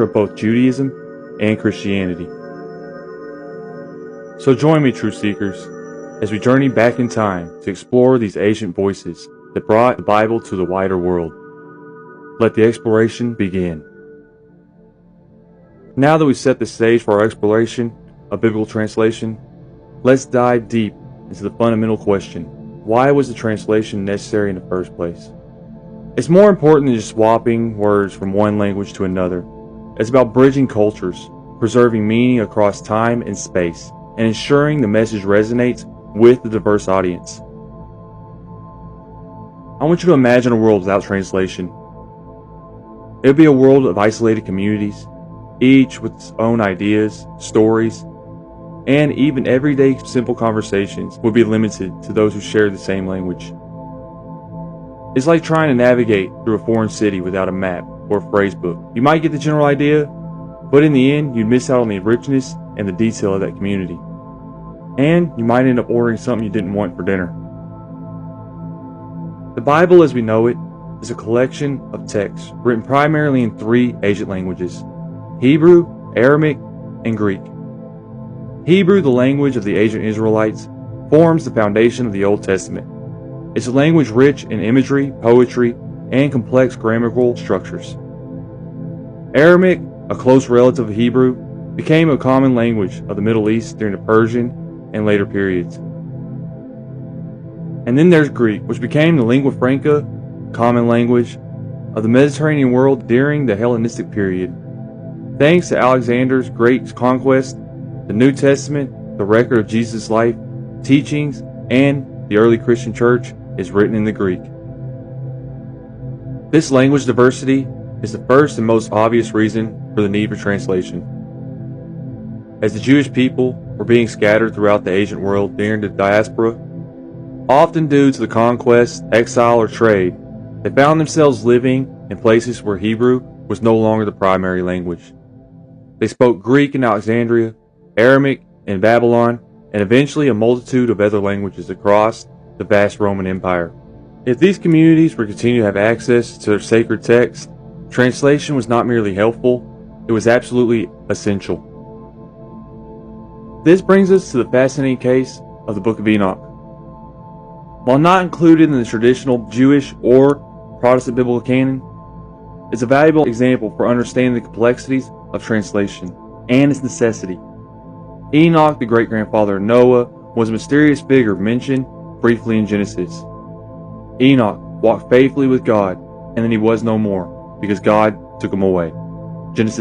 of both Judaism and Christianity. So join me, Truth Seekers, as we journey back in time to explore these ancient voices that brought the Bible to the wider world. Let the exploration begin. Now that we've set the stage for our exploration of biblical translation, let's dive deep into the fundamental question: why was the translation necessary in the first place? It's more important than just swapping words from one language to another. It's about bridging cultures, preserving meaning across time and space, and ensuring the message resonates with the diverse audience. I want you to imagine a world without translation. It would be a world of isolated communities, each with its own ideas, stories, and even everyday simple conversations would be limited to those who share the same language. It's like trying to navigate through a foreign city without a map or a phrase book. You might get the general idea, but in the end, you'd miss out on the richness and the detail of that community. And you might end up ordering something you didn't want for dinner. The Bible as we know it is a collection of texts written primarily in three ancient languages: Hebrew, Aramaic, and Greek. Hebrew, the language of the ancient Israelites, forms the foundation of the Old Testament. It's a language rich in imagery, poetry, and complex grammatical structures. Aramaic, a close relative of Hebrew, became a common language of the Middle East during the Persian and later periods. And then there's Greek, which became the lingua franca, common language, of the Mediterranean world during the Hellenistic period. Thanks to Alexander's great conquest, the New Testament, the record of Jesus' life, teachings, and the early Christian church is written in the Greek. This language diversity is the first and most obvious reason for the need for translation. As the Jewish people were being scattered throughout the ancient world during the diaspora, often due to the conquest, exile, or trade, they found themselves living in places where Hebrew was no longer the primary language. They spoke Greek in Alexandria, Aramaic in Babylon, and eventually a multitude of other languages across the vast Roman Empire. If these communities were to continue to have access to their sacred texts, translation was not merely helpful, it was absolutely essential. This brings us to the fascinating case of the Book of Enoch. While not included in the traditional Jewish or Protestant biblical canon, it's a valuable example for understanding the complexities of translation and its necessity. Enoch, the great-grandfather of Noah, was a mysterious figure mentioned briefly in Genesis. Enoch walked faithfully with God, and then he was no more, because God took him away. Genesis